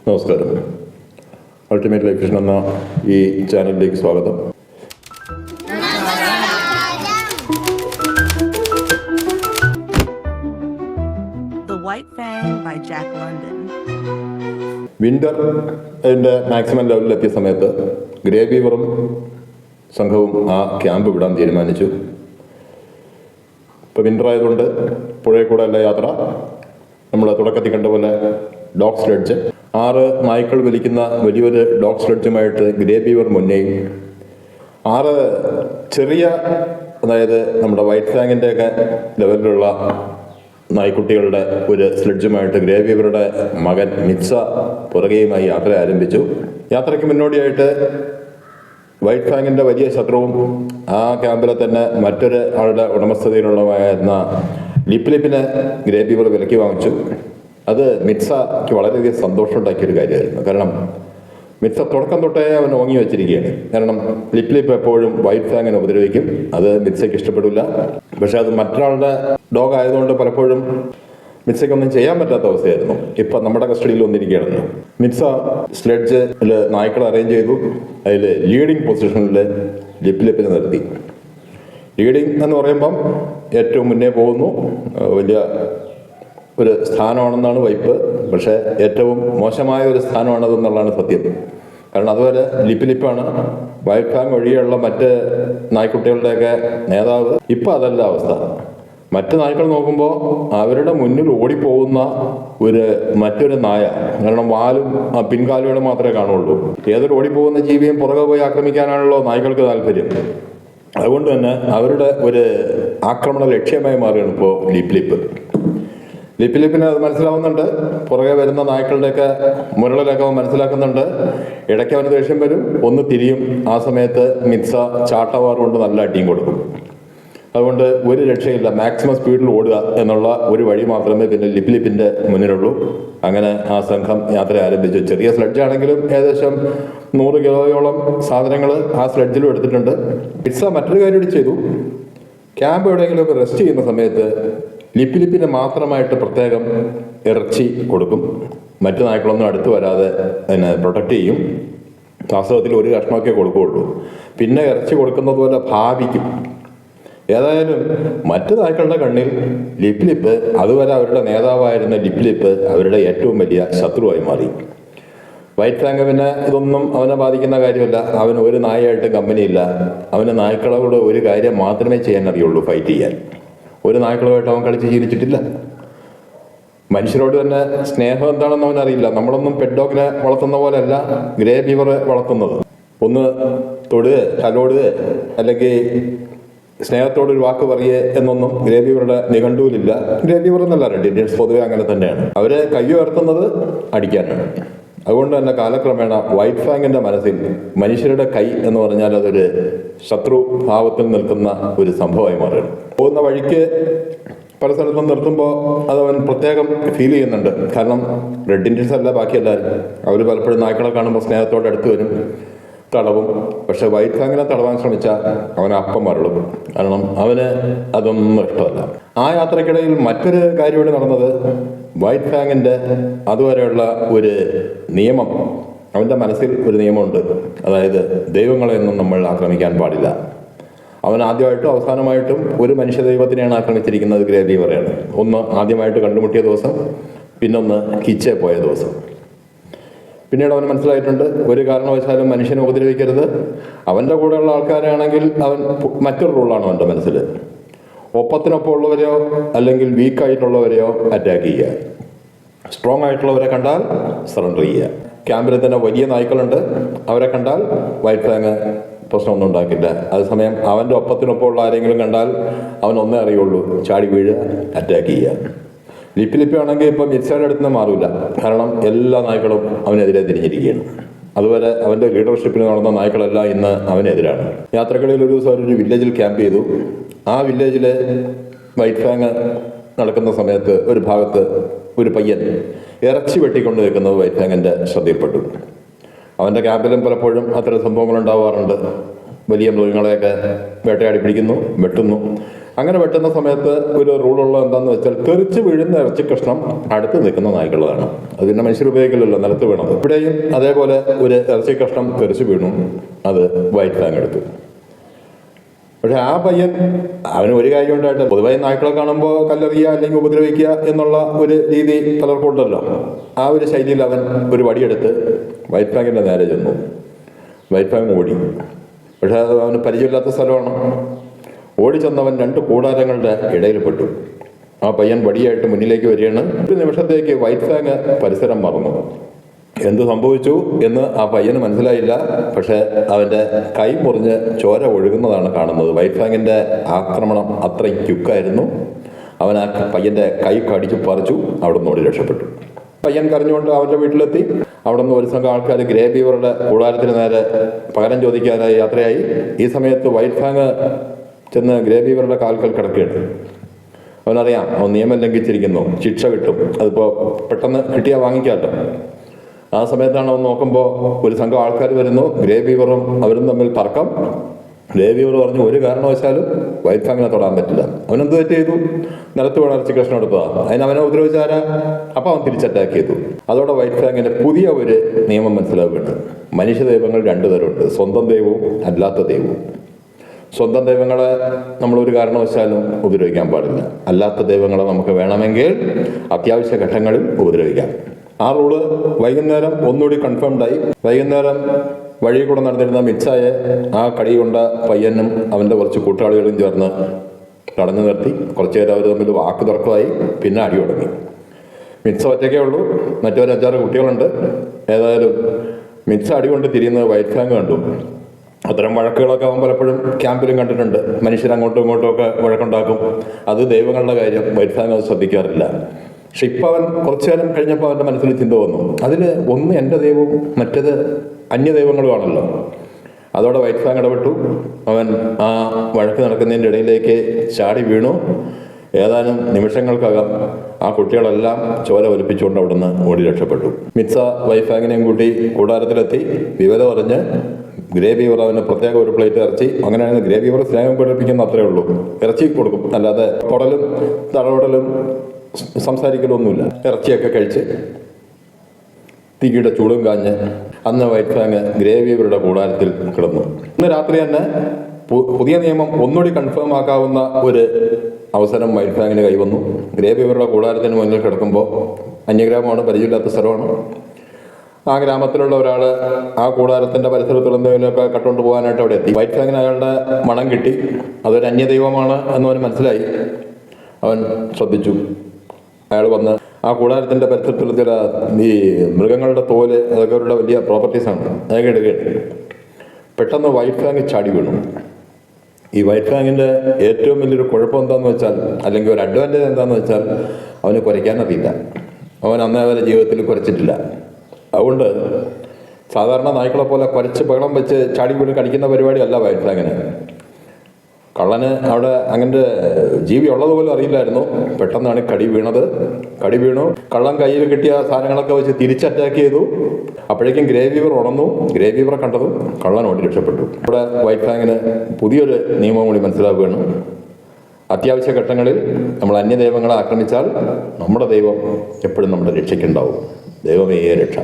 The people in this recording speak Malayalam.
നമസ്കാരം. അൾട്ടിമേറ്റ് ലൈഫ് വിഷൻ എന്ന ഈ ചാനലിലേക്ക് സ്വാഗതം. The White Fang by Jack London. Winter അതിൻ്റെ മാക്സിമം ലെവലിലെത്തിയ സമയത്ത് ഗ്രേ ബീവറും സംഘവും ആ ക്യാമ്പ് വിടാൻ തീരുമാനിച്ചു. ഇപ്പോൾ വിന്റർ ആയതുകൊണ്ട് പുഴയിൽ കൂടെ അല്ല യാത്ര. നമ്മൾ തുടക്കത്തിൽ കണ്ട പോലെ ഡോഗ് സ്ലെഡ്ജ്, 6 നായ്ക്കൾ വലിക്കുന്ന വലിയൊരു ഡോഗ് സ്ലെഡ്ജുമായിട്ട് ഗ്രേ ബീവർ മുന്നേയും 6 ചെറിയ, അതായത് നമ്മുടെ വൈറ്റ് ഫാങ്ങിൻ്റെയൊക്കെ ലെവലിലുള്ള നായ്ക്കുട്ടികളുടെ ഒരു സ്ലെഡ്ജുമായിട്ട് ഗ്രേ ബീവറുടെ മകൻ മിറ്റ്സ പുറകെയുമായി യാത്ര ആരംഭിച്ചു. യാത്രയ്ക്ക് മുന്നോടിയായിട്ട് വൈറ്റ് ഫാങ്ങിൻ്റെ വലിയ ശത്രുവും ആ ക്യാമ്പിലെ തന്നെ മറ്റൊരു ആളുടെ ഉടമസ്ഥതയിലുള്ളതായിരുന്ന ലിപ്പിനെ ഗ്രേ ബീവർ വിലക്കി വാങ്ങിച്ചു. അത് മിറ്റ്സയ്ക്ക് വളരെയധികം സന്തോഷമുണ്ടാക്കിയൊരു കാര്യമായിരുന്നു. കാരണം മിറ്റ്സ തുടക്കം തൊട്ടേ അവൻ ഓങ്ങി വെച്ചിരിക്കുകയാണ്. കാരണം ലിപ്പ് എപ്പോഴും വൈറ്റ് ഫാങ്ങിനെ ഉപദ്രവിക്കും. അത് മിറ്റ്സയ്ക്ക് ഇഷ്ടപ്പെടില്ല. പക്ഷെ അത് മറ്റൊരാളുടെ ഡോഗ് ആയതുകൊണ്ട് പലപ്പോഴും മിറ്റ്സയ്ക്കൊന്നും ചെയ്യാൻ പറ്റാത്ത അവസ്ഥയായിരുന്നു. ഇപ്പം നമ്മുടെ കസ്റ്റഡിയിൽ വന്നിരിക്കുകയാണല്ലോ. മിറ്റ്സ സ്ലെഡ്ജിൽ നായ്ക്കളെ അറേഞ്ച് ചെയ്തു. അതിൽ ലീഡിങ് പൊസിഷനിൽ ലിപ്പിനെ നിർത്തി. ലീഡിങ് എന്ന് പറയുമ്പം ഏറ്റവും മുന്നേ പോകുന്നു. വലിയ ഒരു സ്ഥാനമാണെന്നാണ് വൈപ്പ്. പക്ഷേ ഏറ്റവും മോശമായ ഒരു സ്ഥാനമാണതെന്നുള്ളതാണ് സത്യം. കാരണം അതുവരെ ലിപ്പാണ് വൈറ്റ് ഫാങ് ഒഴികെയുള്ള മറ്റ് നായ്ക്കുട്ടികളുടെയൊക്കെ നേതാവ്. ഇപ്പം അതല്ല അവസ്ഥ. മറ്റ് നായ്ക്കൾ നോക്കുമ്പോൾ അവരുടെ മുന്നിൽ ഓടിപ്പോകുന്ന മറ്റൊരു നായ, കാരണം വാലും പിൻകാലുകളും മാത്രമേ കാണുള്ളൂ. ഏതൊരു ഓടിപ്പോകുന്ന ജീവിയും പുറകെ പോയി ആക്രമിക്കാനാണല്ലോ നായ്ക്കൾക്ക് താല്പര്യം. അതുകൊണ്ട് തന്നെ അവരുടെ ഒരു ആക്രമണ ലക്ഷ്യമായി മാറുകയാണ് ഇപ്പോൾ ലിപ്പിന് അത് മനസ്സിലാവുന്നുണ്ട്. പുറകെ വരുന്ന നായ്ക്കളുടെയൊക്കെ മുരളിലൊക്കെ അവൻ മനസ്സിലാക്കുന്നുണ്ട്. ഇടയ്ക്ക് അവന് ദേഷ്യം വരും, ഒന്ന് തിരിയും. ആ സമയത്ത് മിറ്റ്സ ചാട്ടവാർ കൊണ്ട് നല്ല അടിയും കൊടുക്കും. അതുകൊണ്ട് ഒരു രക്ഷയില്ല, മാക്സിമം സ്പീഡിൽ ഓടുക എന്നുള്ള ഒരു വഴി മാത്രമേ പിന്നെ ലിപ്പിൻ്റെ മുന്നിലുള്ളൂ. അങ്ങനെ ആ സംഘം യാത്ര ആരംഭിച്ചു. ചെറിയ സ്ലെഡ്ജാണെങ്കിലും ഏകദേശം 100 കിലോയോളം സാധനങ്ങൾ ആ സ്ലെഡ്ജിലും എടുത്തിട്ടുണ്ട്. മിറ്റ്സ മറ്റൊരു കാര്യം കൂടി ചെയ്തു. ക്യാമ്പ് എവിടെയെങ്കിലുമൊക്കെ റെസ്റ്റ് ചെയ്യുന്ന സമയത്ത് ലിപ്പിന് മാത്രമായിട്ട് പ്രത്യേകം ഇറച്ചി കൊടുക്കും. മറ്റു നായ്ക്കളൊന്നും അടുത്ത് വരാതെ അതിനെ പ്രൊട്ടക്റ്റ് ചെയ്യും. വാസ്തവത്തിൽ ഒരു കഷ്ണമൊക്കെ കൊടുക്കുകയുള്ളൂ. പിന്നെ ഇറച്ചി കൊടുക്കുന്നത് പോലെ ഭാവിക്കും. ഏതായാലും മറ്റു നായ്ക്കളുടെ കണ്ണിൽ ലിപ്പ് അതുവരെ അവരുടെ നേതാവായിരുന്ന ലിപ്പ് അവരുടെ ഏറ്റവും വലിയ ശത്രുവായി മാറി. വൈറ്റ് ഫാങ് പിന്നെ ഇതൊന്നും അവനെ ബാധിക്കുന്ന കാര്യമല്ല. അവന് ഒരു നായയായിട്ട് കമ്പനിയില്ല. അവന് നായ്ക്കളോട് ഒരു കാര്യം മാത്രമേ ചെയ്യാൻ അറിയുള്ളൂ, ഫൈറ്റ് ചെയ്യാൻ. ഒരു നായ്ക്കളുമായിട്ട് അവൻ കളിച്ച് ശീലിച്ചിട്ടില്ല. മനുഷ്യരോട് തന്നെ സ്നേഹം എന്താണെന്ന് അവനറിയില്ല. നമ്മളൊന്നും പെറ്റ് ഡോഗിനെ വളർത്തുന്ന പോലെയല്ല ഗ്രേ ബീവർ വളർത്തുന്നത്. ഒന്ന് തൊടുക, തലോടുക, അല്ലെങ്കിൽ സ്നേഹത്തോടൊരു വാക്ക് പറയുക എന്നൊന്നും ഗ്രേ ബീവറുടെ നിഘണ്ടുവിലില്ല. ഗ്രേ ബീവർ എന്നല്ല, റെഡ് ഇന്ത്യൻസ് പൊതുവെ അങ്ങനെ തന്നെയാണ്. അവരെ കൈ ഉയർത്തുന്നത് അടിക്കാനാണ്. അതുകൊണ്ട് തന്നെ കാലക്രമേണ വൈറ്റ് ഫാങ്ങിൻ്റെ മനസ്സിൽ മനുഷ്യരുടെ കൈ എന്ന് പറഞ്ഞാൽ അതൊരു ശത്രു ഭാവത്തിൽ നിൽക്കുന്ന ഒരു സംഭവമായി മാറുകയാണ്. പോകുന്ന വഴിക്ക് പല സ്ഥലത്തും നിർത്തുമ്പോൾ അതവൻ പ്രത്യേകം ഫീൽ ചെയ്യുന്നുണ്ട്. കാരണം റെഡ് ഇന്ത്യൻസ് അല്ല ബാക്കിയെല്ലാവരും. അവർ പലപ്പോഴും നായ്ക്കളെ കാണുമ്പോൾ സ്നേഹത്തോടെ അടുത്ത് വരും, തടവും. പക്ഷെ വൈറ്റ് ഫാങ്ങിനെ തടവാൻ ശ്രമിച്ചാൽ അവൻ അപ്പം മരളും. കാരണം അവന് അതൊന്നും ഇഷ്ടമല്ല. ആ യാത്രക്കിടയിൽ മറ്റൊരു കാര്യം കൂടി നടന്നത്, വൈറ്റ് ഫാങ്ങിൻ്റെ അതുവരെയുള്ള ഒരു നിയമം, അവൻ്റെ മനസ്സിൽ ഒരു നിയമമുണ്ട്. അതായത് ദൈവങ്ങളെയൊന്നും നമ്മൾ ആക്രമിക്കാൻ പാടില്ല. അവൻ ആദ്യമായിട്ടും അവസാനമായിട്ടും ഒരു മനുഷ്യ ദൈവത്തിനെയാണ് ആക്രമിച്ചിരിക്കുന്നത്, ഗ്രേ ബീവറെയാണ്. ഒന്ന് ആദ്യമായിട്ട് കണ്ടുമുട്ടിയ ദിവസം, പിന്നൊന്ന് കിച്ചേ പോയ ദിവസം. പിന്നീട് അവന് മനസ്സിലായിട്ടുണ്ട്, ഒരു കാരണവശാലും മനുഷ്യനെ ഉപദ്രവിക്കരുത്. അവൻ്റെ കൂടെയുള്ള ആൾക്കാരാണെങ്കിൽ അവൻ മറ്റൊരു റൂളാണ് അവൻ്റെ മനസ്സിൽ. ഒപ്പത്തിനൊപ്പം ഉള്ളവരെയോ അല്ലെങ്കിൽ വീക്കായിട്ടുള്ളവരെയോ അറ്റാക്ക് ചെയ്യുക. സ്ട്രോങ് ആയിട്ടുള്ളവരെ കണ്ടാൽ സറണ്ടർ ചെയ്യുക. ക്യാമ്പിൽ തന്നെ വലിയ നായ്ക്കളുണ്ട്, അവരെ കണ്ടാൽ വൈറ്റ് ഫാങ് പ്രശ്നമൊന്നും ഉണ്ടാക്കില്ല. അതേസമയം അവൻ്റെ ഒപ്പത്തിനൊപ്പമുള്ള ആരെങ്കിലും കണ്ടാൽ അവൻ ഒന്നേ അറിയുള്ളൂ, ചാടി വീഴുക, അറ്റാക്ക് ചെയ്യുക. ലിപ്പ് ആണെങ്കിൽ ഇപ്പം മിറ്റ്സയുടെ അടുത്ത് നിന്ന് മാറില്ല. കാരണം എല്ലാ നായ്ക്കളും അവനെതിരെ തിരിഞ്ഞിരിക്കുകയാണ്. അതുവരെ അവൻ്റെ ലീഡർഷിപ്പിൽ നടന്ന നായ്ക്കളെല്ലാം ഇന്ന് അവനെതിരാണ്. യാത്രകളിൽ ഒരു ദിവസം ഒരു വില്ലേജിൽ ക്യാമ്പ് ചെയ്തു. ആ വില്ലേജിൽ വൈറ്റ് ഫാങ് നടക്കുന്ന സമയത്ത് ഒരു ഭാഗത്ത് ഒരു പയ്യൻ ഇറച്ചി വെട്ടിക്കൊണ്ട് നിൽക്കുന്നത് വൈറ്റ് ഫാങ്ങിൻ്റെ ശ്രദ്ധയിൽപ്പെട്ടു. അവൻ്റെ ക്യാമ്പിലും പലപ്പോഴും അത്തരം സംഭവങ്ങൾ ഉണ്ടാവാറുണ്ട്. വലിയ മൃഗങ്ങളെയൊക്കെ വേട്ടയാടി പിടിക്കുന്നു, വെട്ടുന്നു. അങ്ങനെ വെട്ടുന്ന സമയത്ത് ഒരു റൂളുള്ള എന്താണെന്ന് വെച്ചാൽ തെറിച്ച് വീഴുന്ന ഇറച്ചി കഷ്ണം അടുത്ത് നിൽക്കുന്ന നായ്ക്കളാണ്. അത് പിന്നെ മനുഷ്യർ ഉപയോഗിക്കില്ലല്ലോ, നിലത്ത് വീണത്. ഇവിടെയും അതേപോലെ ഒരു ഇറച്ചി കഷ്ണം തെറിച്ച് വീണു. അത് വൈറ്റ് ഫാങ് എടുത്തു. പക്ഷെ ആ പയ്യൻ അവന് ഒരു കാര്യം ഉണ്ടായിട്ട്, പൊതുവായി നായ്ക്കളെ കാണുമ്പോൾ കല്ലെറിയുക അല്ലെങ്കിൽ ഉപദ്രവിക്കുക എന്നുള്ള ഒരു രീതി പലർക്കും ഉണ്ടല്ലോ. ആ ഒരു ശൈലിയിൽ അവൻ ഒരു വടിയെടുത്ത് വൈറ്റ് ഫാങ്ങിൻ്റെ നേരെ ചെന്നു. വൈറ്റ് ഫാങ് ഓടി. പക്ഷെ അത് അവന് പരിചയമില്ലാത്ത സ്ഥലമാണ്. ഓടിച്ചെന്നവൻ 2 കൂടാരങ്ങളുടെ ഇടയിൽപ്പെട്ടു. ആ പയ്യൻ വടിയായിട്ട് മുന്നിലേക്ക് വരികയാണ്. ഒരു നിമിഷത്തേക്ക് വൈറ്റ് ഫാങ് പരിസരം മറന്നു. എന്ത് സംഭവിച്ചു എന്ന് ആ പയ്യന് മനസ്സിലായില്ല. പക്ഷെ അവൻ്റെ കൈ മുറിഞ്ഞ് ചോര ഒഴുകുന്നതാണ് കാണുന്നത്. വൈറ്റ് ഫാങ്ങിൻ്റെ ആക്രമണം അത്രയും ക്യുക്കായിരുന്നു. അവൻ ആ പയ്യൻ്റെ കൈ കടിച്ചു പറിച്ചു. അവിടെ നിന്ന് ഓടി രക്ഷപ്പെട്ടു. പയ്യൻ കരഞ്ഞുകൊണ്ട് അവൻ്റെ വീട്ടിലെത്തി. അവിടെ നിന്ന് ഒരു സംഘം ആൾക്കാർ ഗ്രേ ബീവറുടെ കൂടാരത്തിന് നേരെ പകരം ചോദിക്കാനായി യാത്രയായി. ഈ സമയത്ത് വൈറ്റ് ഫാങ് ചെന്ന് ഗ്രേ ബീവറുടെ കാൽക്കൽ കിടക്കുകയാണ്. അവനറിയാം അവൻ നിയമം ലംഘിച്ചിരിക്കുന്നു, ശിക്ഷ കിട്ടും, അതിപ്പോൾ പെട്ടെന്ന് കിട്ടിയാൽ വാങ്ങിക്കാട്ടോ. ആ സമയത്താണ് അവൻ നോക്കുമ്പോൾ ഒരു സംഘം ആൾക്കാർ വരുന്നു. ഗ്രേ ബീവറും അവരും തമ്മിൽ തർക്കം. ഗ്രേ ബീവർ പറഞ്ഞു, ഒരു കാരണവശാലും വൈറ്റ് ഫാങ്ങിനെ തൊടാൻ പറ്റില്ല. അവനെന്ത് തെറ്റ് ചെയ്തു? നിലത്ത് വീണ ഇറച്ചി കഷ്ണം എടുത്തതാണ്. അവനെ ഉപദ്രവിച്ചാരാ? അപ്പോൾ അവൻ തിരിച്ചറ്റാക്ക് ചെയ്തു. അതോടെ വൈറ്റ് ഫാങ്ങിൻ്റെ പുതിയ ഒരു നിയമം മനസ്സിലാവുകയാണ്. മനുഷ്യ ദൈവങ്ങൾ 2 തരമുണ്ട്, സ്വന്തം ദൈവവും അല്ലാത്ത ദൈവവും. സ്വന്തം ദൈവങ്ങളെ നമ്മളൊരു കാരണവശാലും ഉപദ്രവിക്കാൻ പാടില്ല. അല്ലാത്ത ദൈവങ്ങളെ നമുക്ക് വേണമെങ്കിൽ അത്യാവശ്യ ഘട്ടങ്ങളിൽ ഉപദ്രവിക്കാം. ആ റൂള് വൈകുന്നേരം ഒന്നുകൂടി കൺഫേംഡായി. വൈകുന്നേരം വഴി കൂടെ നടന്നിരുന്ന മിച്ചായെ ആ കടി കൊണ്ട പയ്യനും അവൻ്റെ കുറച്ച് കൂട്ടാളികളും ചേർന്ന് തടഞ്ഞു നിർത്തി. കുറച്ചു നേരം അവർ തമ്മിൽ വാക്ക് തർക്കമായി. പിന്നെ അടി തുടങ്ങി. മിച്ച ഒറ്റയ്ക്കേ ഉള്ളൂ, മറ്റൊരു 5-6 കുട്ടികളുണ്ട്. ഏതായാലും മിച്ച അടി കൊണ്ട് തിരിയുന്നത് വൈറ്റ് ഫാങ് കണ്ടു. അത്തരം വഴക്കുകളൊക്കെ അവൻ പലപ്പോഴും ക്യാമ്പിലും കണ്ടിട്ടുണ്ട്. മനുഷ്യർ അങ്ങോട്ടും ഇങ്ങോട്ടും ഒക്കെ വഴക്കുണ്ടാക്കും. അത് ദൈവങ്ങളുടെ കാര്യം വൈറ്റ് ഫാങ് അത് ശ്രദ്ധിക്കാറില്ല. പക്ഷെ ഇപ്പം അവൻ കുറച്ചു നേരം കഴിഞ്ഞപ്പോൾ അവൻ്റെ മനസ്സിൽ ചിന്ത വന്നു, അതിൽ ഒന്ന് എൻ്റെ ദൈവവും മറ്റേത് അന്യദൈവങ്ങളുമാണല്ലോ. അതോടെ വൈറ്റ് ഫാങ് ഇടപെട്ടു. അവൻ ആ വഴക്ക് നടക്കുന്നതിൻ്റെ ഇടയിലേക്ക് ചാടി വീണു. ഏതാനും നിമിഷങ്ങൾക്കകം ആ കുട്ടികളെല്ലാം ചോര ഒലിപ്പിച്ചുകൊണ്ട് അവിടുന്ന് ഓടി രക്ഷപ്പെട്ടു. മിച്ച വൈറ്റ് ഫാങ്ങിനെയും കൂട്ടി കൂടാരത്തിലെത്തി. വിവരം അറിഞ്ഞ് ഗ്രേ ബീവർ അവന് പ്രത്യേക ഒരു പ്ലേറ്റ് ഇറച്ചി. അങ്ങനെയാണ് ഗ്രേ ബീവർ സ്നേഹം പഠിപ്പിക്കുന്ന അത്രേ ഉള്ളൂ. ഇറച്ചി കൊടുക്കും, അല്ലാതെ തൊടലും തടവടലും സംസാരിക്കലൊന്നുമില്ല. ഇറച്ചിയൊക്കെ കഴിച്ച് തീയുടെ ചൂടും കാഞ്ഞ് അന്ന് വൈറ്റ് ഫാങ് ഗ്രേ ബീവറുടെ കൂടാരത്തിൽ കിടന്നു. ഇന്ന് രാത്രി തന്നെ പുതിയ നിയമം ഒന്നുകൂടി കൺഫേം ആക്കാവുന്ന ഒരു അവസരം വൈറ്റ് ഫാങ്ങിന് കൈവന്നു. ഗ്രേ ബീവറുടെ കൂടാരത്തിന് മുന്നിൽ കിടക്കുമ്പോൾ, അന്യഗ്രാമമാണ്, പരിചയമില്ലാത്ത സ്ഥലമാണ്. ആ ഗ്രാമത്തിലുള്ള ഒരാൾ ആ കൂടാരത്തിൻ്റെ പരിസരത്തുള്ള എന്തെങ്കിലുമൊക്കെ കട്ടുകൊണ്ട് പോകാനായിട്ട് അവിടെ എത്തി. വൈറ്റ് ഫാങ്ങിന് അയാളുടെ മണം കിട്ടി. അതൊരു അന്യദൈവമാണ് എന്നവന് മനസ്സിലായി. അവൻ ശ്രദ്ധിച്ചു. അയാൾ വന്ന് ആ കൂടാരത്തിൻ്റെ പരിസരത്തുള്ള ചില ഈ മൃഗങ്ങളുടെ തോല്, അതൊക്കെ അവരുടെ വലിയ പ്രോപ്പർട്ടീസാണ്, അതൊക്കെ എടുക്കുകയാണ്. പെട്ടെന്ന് വൈറ്റ് ഫാങ് ചാടി വീണു. ഈ വൈറ്റ് ഫാങ്ങിൻ്റെ ഏറ്റവും വലിയൊരു കുഴപ്പം എന്താണെന്ന് വെച്ചാൽ, അല്ലെങ്കിൽ ഒരു അഡ്വാൻറ്റേജ് എന്താണെന്ന് വെച്ചാൽ, അവന് കുരയ്ക്കാനറിയില്ല. അവൻ അന്നേ വരെ ജീവിതത്തിൽ കുരച്ചിട്ടില്ല. അതുകൊണ്ട് സാധാരണ നായ്ക്കളെ പോലെ കുരച്ച് ബഹളം വെച്ച് ചാടി വീണ് കടിക്കുന്ന പരിപാടിയല്ല വൈറ്റ് ഫാങ്ങിന്. കള്ളന് അവിടെ അങ്ങനത്തെ ജീവി ഉള്ളതുപോലും അറിയില്ലായിരുന്നു. പെട്ടെന്നാണ് കടി വീണു. കള്ളൻ കയ്യിൽ കിട്ടിയ സാധനങ്ങളൊക്കെ വെച്ച് തിരിച്ചറ്റാക്ക് ചെയ്തു. അപ്പോഴേക്കും ഗ്രേ ബീവർ ഉണർന്നു. ഗ്രേ ബീവറെ കണ്ടതും കള്ളൻ ഓടി രക്ഷപ്പെട്ടു. ഇവിടെ വൈറ്റ് ഫാങ്ങിന് പുതിയൊരു നിയമം കൂടി മനസ്സിലാവുകയാണ്. അത്യാവശ്യ ഘട്ടങ്ങളിൽ നമ്മൾ അന്യദൈവങ്ങളെ ആക്രമിച്ചാൽ നമ്മുടെ ദൈവം എപ്പോഴും നമ്മുടെ രക്ഷയ്ക്കുണ്ടാവും. ദൈവമേ രക്ഷ.